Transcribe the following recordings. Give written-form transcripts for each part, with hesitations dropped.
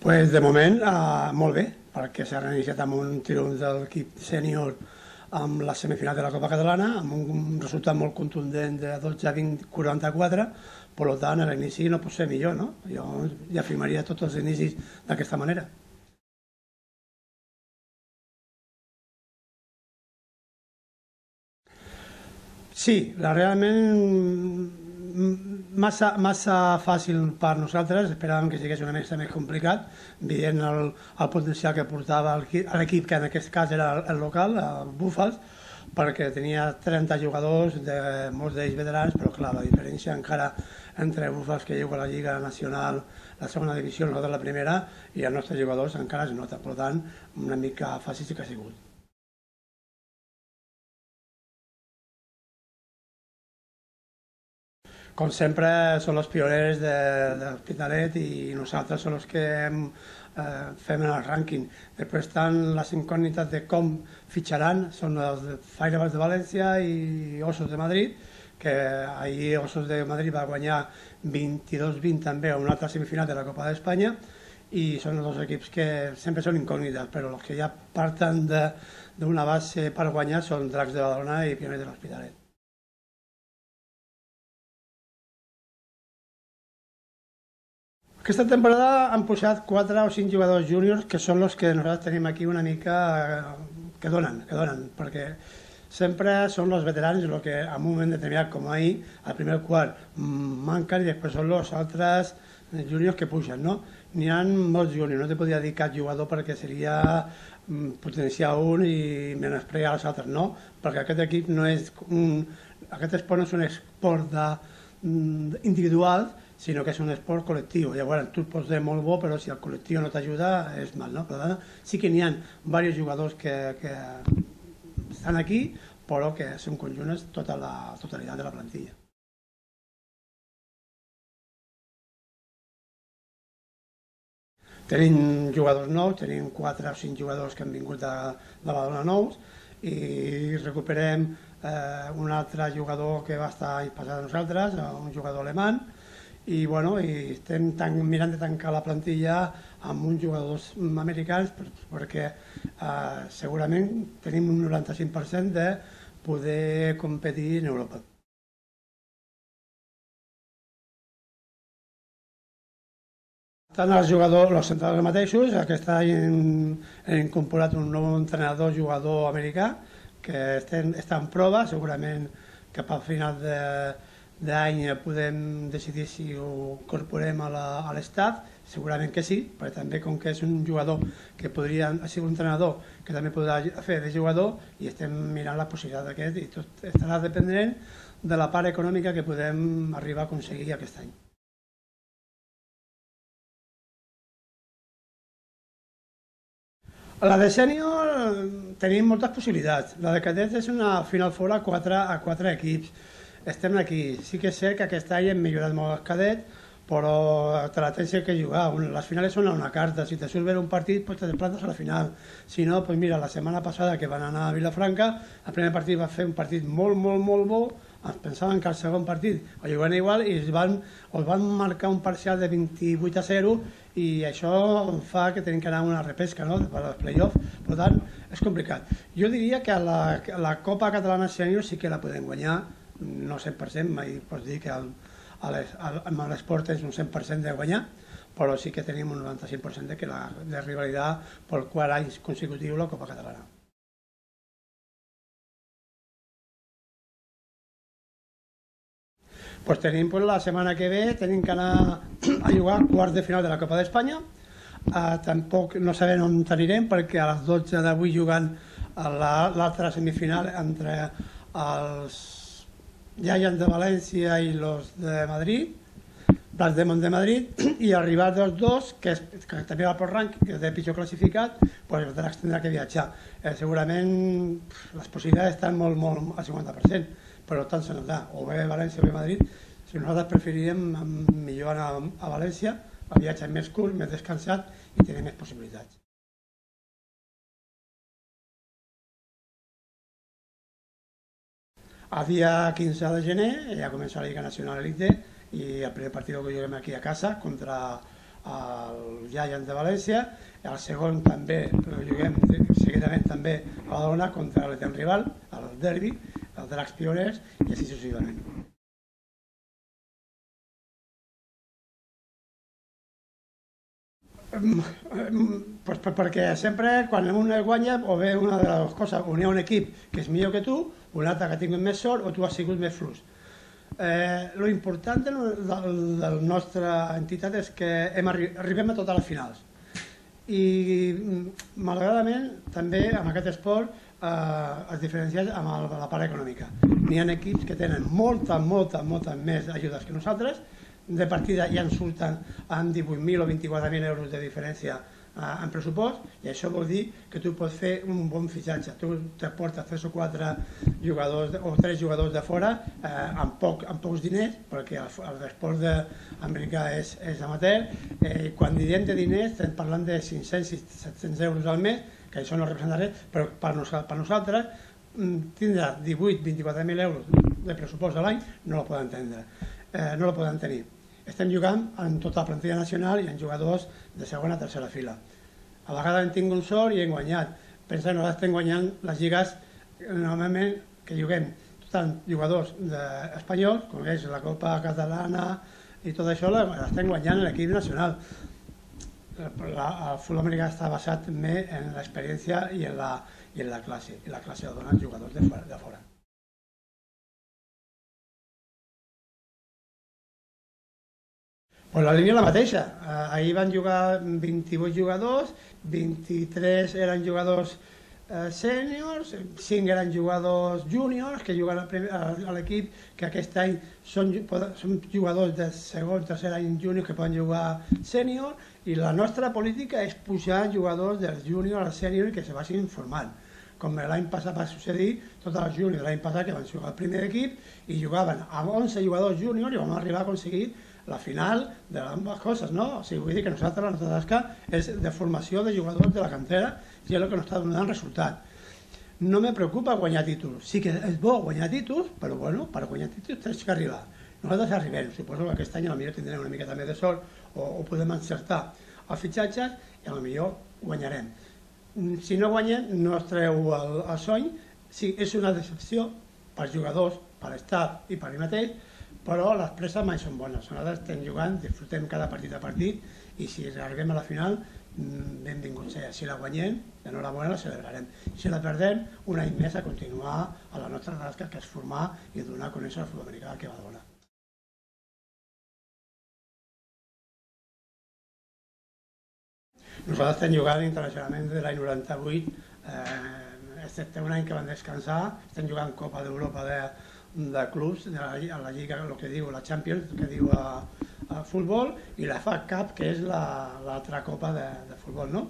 Pues de moment molt bé, perquè s'ha reiniciat amb un triomf de l'equip sènior amb la semifinal de la Copa Catalana, amb un resultat molt contundent de 12-20-44, per tant, l'inici no pot ser millor, no? Jo ja afirmaria tots els inicis d'aquesta manera. Sí, realment massa fàcil per nosaltres, esperàvem que sigués una mica més complicat, veient el potencial que portava l'equip, que en aquest cas era el local, el Búfals, perquè tenia 30 jugadors, molts d'ells veterans, però clar, la diferència encara entre Búfals, que juga a la Lliga Nacional, la segona divisió, nosaltres la primera, i els nostres jugadors encara es nota, per tant, una mica fàcil sí que ha sigut. Com sempre, són els pioners de l'Hospitalet i nosaltres som els que fem el rànquing. Després estan les incògnites de com fitxaran, són els de Fireballs de València i Ossos de Madrid, que ahir Ossos de Madrid va guanyar 22-20 també a una altra semifinal de la Copa d'Espanya, i són els dos equips que sempre són incògnites, però els que ja parten d'una base per guanyar són Dracs de Badalona i Pioners de l'Hospitalet. Aquesta temporada han pujat 4 o 5 jugadors júniors que són els que nosaltres tenim aquí una mica que donen, perquè sempre són els veterans els que en un moment determinat, com ahir, al primer quart manquen i després són els altres júniors que pugen, no? N'hi ha molts júniors, no te podria dir cap jugador perquè seria potenciar un i menysprear els altres, no? Perquè aquest equip no és aquest esport no és un esport individual, sinó que és un esport col·lectiu. Llavors, tu et pots dir molt bo, però si el col·lectiu no t'ajuda, és mal, no? Per tant, sí que n'hi ha diversos jugadors que estan aquí, però que són conjunts tota la totalitat de la plantilla. Tenim jugadors nous, tenim 4 o 5 jugadors que han vingut de Badalona nous, i recuperem un altre jugador que va estar l'any passat a nosaltres, un jugador alemany, i estem mirant de tancar la plantilla amb uns jugadors americans perquè segurament tenim un 95% de poder competir en Europa. Estan els jugadors, els centrals mateixos. Aquest any hem incorporat un nou entrenador jugador americà que està en prova, segurament cap al final d'any podem decidir si ho incorporem a l'estaf, segurament que sí, perquè també com que és un jugador que podria ser un entrenador que també podrà fer de jugador, i estem mirant la possibilitat d'aquest, i tot estarà dependent de la part econòmica que podem arribar a aconseguir aquest any. La de sènior tenim moltes possibilitats. La de cadets és una final fora a 4 equips. Estem aquí. Sí que és cert que aquest any hem millorat molt els cadets, però te la tens que jugar. Les finals són a una carta. Si te surt bé un partit, doncs te plantes a la final. Si no, doncs mira, la setmana passada que van anar a Vilafranca, el primer partit va fer un partit molt bo, ens pensaven que el segon partit ho juguen igual i els van marcar un parcial de 28-0, i això fa que tenim que anar a una repesca, no?, per als play-offs. Per tant, és complicat. Jo diria que la Copa Catalana Sènior sí que la podem guanyar, no 100%, mai pots dir que amb l'esport és un 100% de guanyar, però sí que tenim un 95% de rivalitat per 4 anys consecutius la Copa Catalana. Pues tenim la setmana que ve, tenim que anar a jugar quarts de final de la Copa d'Espanya. Tampoc no sabem on anirem, perquè a les 12 d'avui jugant l'altra semifinal entre els Giants de València i els de Madrid, Blasdemon de Madrid, i arribar dels dos, que també va per rànquing, que és de pitjor classificat, doncs el Dracs tindrà que viatjar. Segurament les possibilitats estan molt al 50%, però tant se n'ha, o bé València o bé Madrid. Si nosaltres preferiríem millor anar a València, el viatge és més curt, més descansat i tenim més possibilitats. El dia 15 de gener ja comença la Lliga Nacional Elite, i el primer partit que juguem aquí a casa contra al Giants de València, el segon també el juguem seguidament també a Badalona contra l'etem rival, el derbi, el Dracs Pioners, i així successivament. Pues perquè sempre quan un guanya o bé una de les coses, o n'hi ha un equip que és millor que tu, un altre que ha tingut més sort o tu has sigut més fluix. Lo important de la nostra entitat és que arribem a totes les finals i malauradament també en aquest esport es diferencia amb la part econòmica. N'hi ha equips que tenen moltes més ajudes que nosaltres, de partida ja en surten amb 18.000 o 24.000 euros de diferència en pressupost, i això vol dir que tu pots fer un bon fitxatge. Tu te portes 3 o 4 jugadors o 3 jugadors de fora amb pocs diners, perquè l'esport americà és amateur. Quan diem de diners estem parlant de 500-700 euros al mes, que això no representa res, però per nosaltres tindre 18-24.000 euros de pressupost a l'any no la poden tenir. Estem jugant en tota la plantilla nacional i en jugadors de segona a tercera fila. A vegades hem tingut sort i hem guanyat. Pensa que nosaltres estem guanyant les lligues normalment que juguem tant jugadors espanyols, com és la Copa Catalana i tot això, l'estem guanyant l'equip nacional. El futbol americà està basat més en l'experiència i en la classe de donar jugadors de fora. Pues la línia és la mateixa. Ahir van jugar 28 jugadors, 23 eren jugadors sèniors, 5 eren jugadors júniors que juguen a l'equip, que aquest any són jugadors de segon, tercer any júnior que poden jugar sènior, i la nostra política és pujar jugadors del júnior al sènior i que se vagin formant. Com l'any passat va succeir, tots els júniors l'any passat que van jugar al primer equip i jugaven amb 11 jugadors júniors i vam arribar a aconseguir la final de ambas coses, no? O sigui, vull dir que nosaltres la nostra tasca és de formació de jugadors de la cantera i és el que ens està donant resultat. No me preocupa guanyar títols. Sí que és bo guanyar títols, però bueno, per guanyar títols tens que arribar. Nosaltres arribem, suposo que aquest any potser tindrem una miqueta més de sort o podem encertar els fitxatges i potser guanyarem. Si no guanyem, no es treu el sony. Sí, és una decepció per jugadors, per l'estat i per mi mateix, però les preses mai són bones. Nosaltres estem jugant, disfrutem cada partit a partit i si arribem a la final, benvingut sigui. Si la guanyem, enhorabona, la celebrarem. Si la perdem, un any més a continuar a la nostra tasca, que és formar i donar a conèixer el futbol americà que va donar. Nosaltres estem jugant internacionalment des de l'any 98, excepte un any que van descansar, estem jugant Copa d'Europa de clubs, a la Lliga, el que diu la Champions, que diu a futbol, i la FA Cup, que és l'altra copa de futbol, no?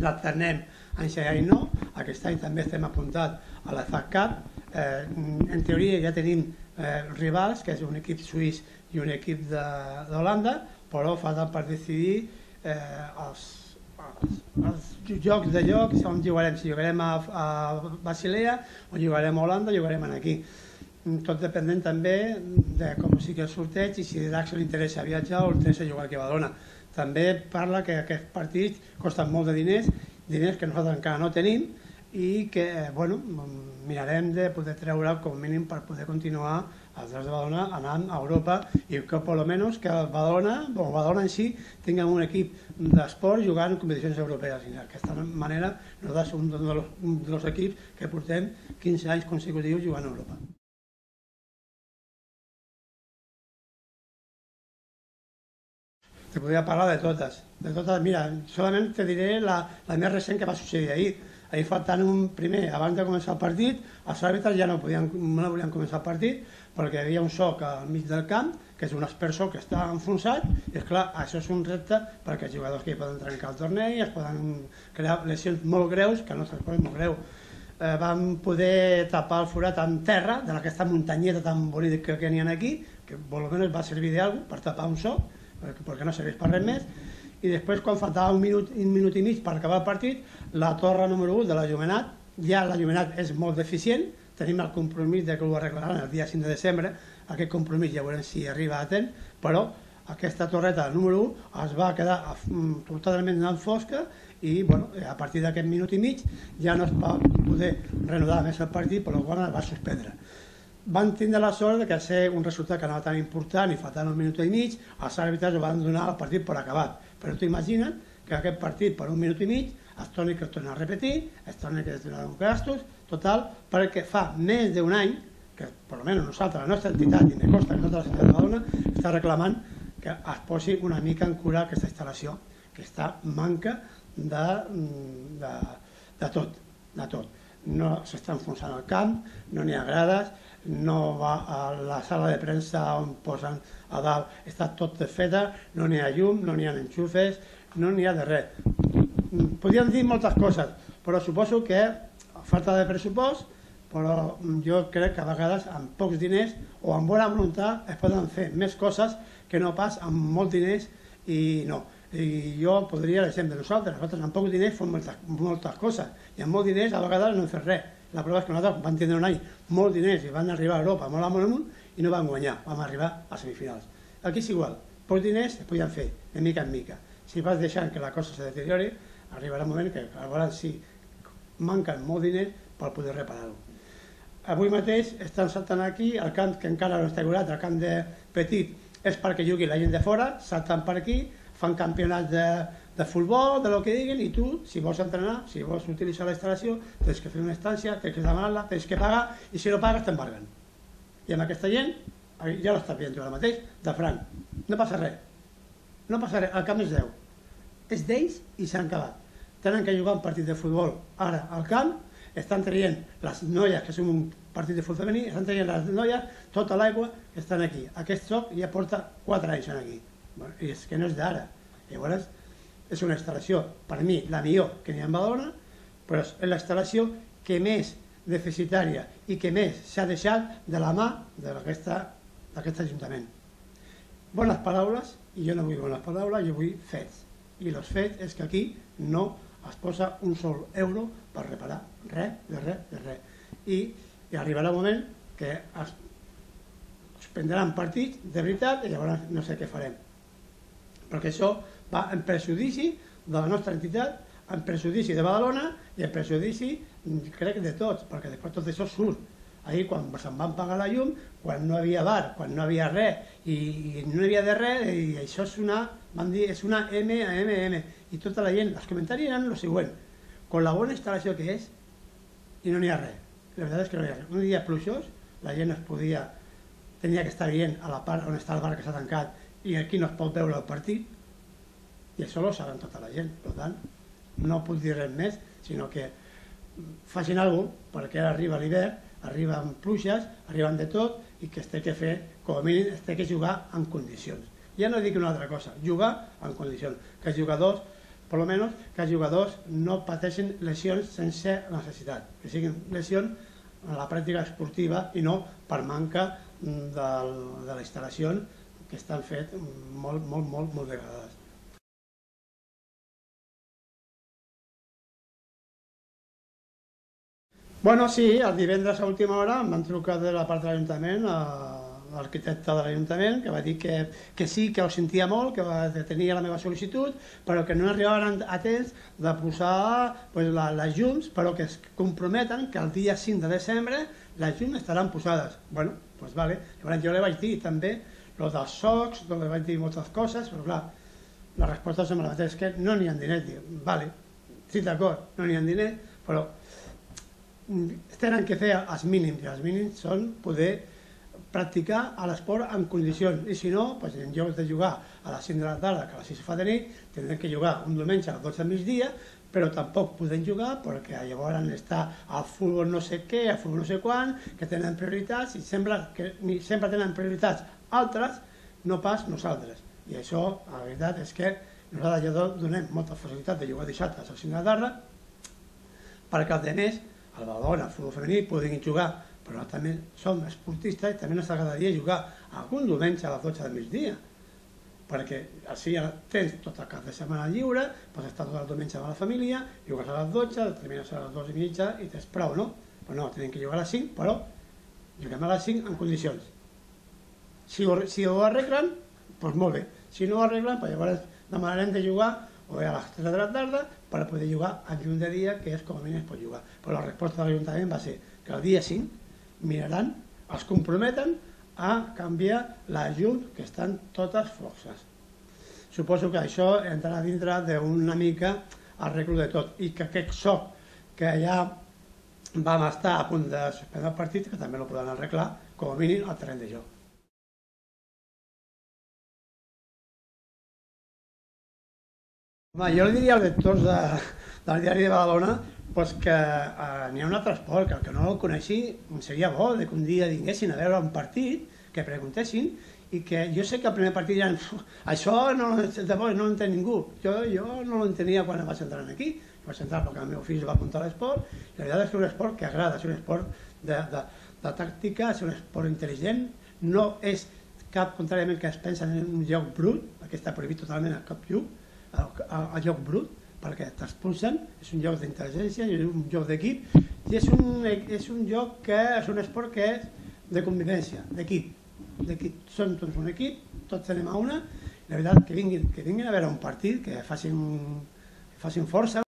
L'alternem anys i anys no, aquest any també estem apuntats a la FA Cup. En teoria ja tenim rivals, que és un equip suís i un equip d'Holanda, però falta per decidir els jocs de lloc, on jugarem, si jugarem a Basilea o jugarem a Holanda o jugarem aquí. Tot dependent també de com sigui el sorteig i si a Dracs li interessa viatjar o li interessa jugar aquí a Badalona. També parla que aquests partits costen molt de diners que nosaltres encara no tenim i que mirarem de poder treure com a mínim per poder continuar els Dracs de Badalona anant a Europa i que per almenys que Badalona en si tingui un equip d'esport jugant en competicions europees. D'aquesta manera nosaltres som un dels equips que portem 15 anys consecutius jugant a Europa. Te podria parlar de totes. Mira, solament te diré la més recent que va succeir ahir. Ahir faltant un primer, abans de començar el partit, els àrbitres ja no volien començar el partit perquè hi havia un soc al mig del camp, que és un aspersor que està enfonsat, i esclar, això és un repte perquè els jugadors que hi poden trencar el torneig, es poden crear lesions molt greus, que no se'ls poden molt greu. Vam poder tapar el forat amb terra, d'aquesta muntanyeta tan bonica que n'hi ha aquí, que almenys va servir d'alguna per tapar un soc, perquè no serveix per res més, i després quan faltava un minut i mig per acabar el partit, la torre número 1 de la Llumenat, ja la Llumenat és molt deficient, tenim el compromís que ho arreglaran el dia 5 de desembre, aquest compromís ja veurem si arriba a temps, però aquesta torreta número 1 es va quedar totalment en fosca i a partir d'aquest minut i mig ja no es va poder reanudar més el partit, per la qual es va suspendre. Van tindre la sort de que ser un resultat que no era tan important i faltant un minut i mig, els àrbitres van donar el partit per acabat. Però t'ho imagines que aquest partit per un minut i mig es torni a repetir, es torni a donar uns gastos, total, perquè fa més d'un any que, per almenys nosaltres, la nostra entitat, i me consta que tota la ciutat de Badalona, està reclamant que es posi una mica en cura aquesta instal·lació, que està manca de tot. No s'està enfonsant el camp, no n'hi ha grades, no va a la sala de premsa on posen a dalt, està tot desfeta, no n'hi ha llum, no n'hi ha enxufes, no n'hi ha de res. Podríem dir moltes coses, però suposo que falta de pressupost, però jo crec que a vegades amb pocs diners o amb bona voluntat es poden fer més coses que no pas amb molts diners i no. I jo podria l'exemple de nosaltres amb pocs diners fem moltes coses i amb molts diners a vegades no hem fet res. La prova és que nosaltres vam tindre un any molts diners i van arribar a Europa molt amunt i no vam guanyar, vam arribar a semifinals. Aquí és igual, pocs diners es podien fer de mica en mica. Si vas deixant que la cosa se deteriori, arribarà un moment que llavors sí manquen molts diners per poder reparar-ho. Avui mateix estan saltant aquí, el camp que encara no està igualat, el camp de Petit, és perquè jugui la gent de fora, salten per aquí, fan campionats de futbol, de lo que diguin, i tu, si vols entrenar, si vols utilitzar la instal·lació, tens que fer una instància, tens que demanar-la, tens que pagar, i si no pagues t'embarguen. I amb aquesta gent, ja l'estàs veient tu ara mateix, de franc, no passa res, el camp és d'eu, és d'ells i s'han acabat. Tenen que jugar un partit de futbol ara al camp, estan traient les noies, que són un partit de futbol femení, estan traient les noies tota l'aigua que estan aquí. Aquest joc ja porta 4 anys aquí, i és que no és d'ara. Llavors, és una instal·lació, per mi, la millor que n'hi ha a Badalona, però és la instal·lació que més deficitària i que més s'ha deixat de la mà d'aquest Ajuntament. Bones paraules, i jo no vull bones paraules, jo vull fets. I els fets és que aquí no es posa un sol euro per reparar res, de res. I arribarà un moment que es prendran partits de veritat i llavors no sé què farem. Perquè això va en perjudici de la nostra entitat, en perjudici de Badalona i en perjudici, crec, de tots, perquè després tot això surt. Ahir, quan se'n van pagar la llum, quan no hi havia bar, quan no hi havia res, i no hi havia de res, i això és una, van dir, és una M, i tota la gent, els comentaris eren el següent, con la bona instal·lació que és, i no n'hi ha res. La veritat és que no hi ha res. Un dia pluixós, la gent tenia que estar veient a la part on està el bar que s'ha tancat, i aquí no es pot veure el partit, i això ho saben tota la gent. Per tant, no puc dir res més, sinó que facin alguna cosa, perquè ara arriba l'hivern, arriben pluges, arriben de tot, i que es té que fer, com a mínim, es té que jugar en condicions. Ja no dic una altra cosa, jugar en condicions. Que els jugadors, per almenys, que els jugadors no pateixin lesions sense necessitat, que siguin lesions en la pràctica esportiva i no per manca de les instal·lacions que estan fet molt degradades. Bueno, sí, el divendres a última hora em van trucar de la part de l'Ajuntament, l'arquitecte de l'Ajuntament, que va dir que sí, que ho sentia molt, que tenia la meva sol·licitud, però que no arribaven a temps de posar les llums, però que es comprometen que el dia 5 de desembre les llums estaran posades. Bueno, doncs vale. Llavors jo li vaig dir també el dels socs, li vaig dir moltes coses, però clar, la resposta és la mateixa, que no n'hi ha diners. Vale, sí, d'acord, no n'hi ha diners, però tenen que fer els mínims, i els mínims són poder practicar l'esport en condicions, i si no, en lloc de jugar a les 5 de la tarda, que a les 6 fa de nit, tindrem que jugar un diumenge a les 12 del migdia, però tampoc podem jugar perquè llavors està al futbol no sé què, al futbol no sé quan, que tenen prioritats, i sempre tenen prioritats altres, no pas nosaltres. I això, la veritat és que nosaltres ja donem molta facilitat de jugar dissabte a les 5 de la tarda, perquè els altres, al Badalona, al futbol femení, puguin jugar, però també som esportistes i també ens agradaria jugar algun diumenge a les 12 del migdia, perquè així tens tot el cap de setmana lliure, pots estar tot el diumenge amb la família, jugues a les 12, termines a les 2:30 i tens prou, no? Però no, tenim que jugar a les 5, però juguem a les 5 en condicions. Si ho arreglen, doncs molt bé. Si no ho arreglen, llavors demanarem de jugar o bé a les 3 de la tarda per poder jugar en llum de dia, que és com a mínim es pot jugar. Però la resposta de l'Ajuntament va ser que el dia 5 miraran, els comprometen a canviar la llum, que estan totes floxes. Suposo que això entrarà dintre d'una mica arreglo de tot, i que aquest soc que ja vam estar a punt de suspendre el partit, que també no podran arreglar, com a mínim, al terreny de joc. Jo li diria als lectors del diari de Badalona que n'hi ha un altre esport, que el que no el coneixi seria bo que un dia vinguessin a veure un partit, que preguntessin, i que jo sé que el primer partit ja això no l'entén ningú. Jo no l'entenia quan vaig entrar aquí. Vaig entrar perquè el meu fill va apuntar a l'esport, i la veritat és que és un esport que agrada, és un esport de tàctica, és un esport intel·ligent, no és cap, contràriament, que es pensa en un joc brut, perquè està prohibit totalment el cap lluc, el joc brut, perquè t'expulsen, és un joc d'intel·ligència, és un joc d'equip, i és un joc que és un esport que és de convivència, d'equip. Som tots un equip, tots anem a una, i la veritat que vinguin a veure un partit, que facin força,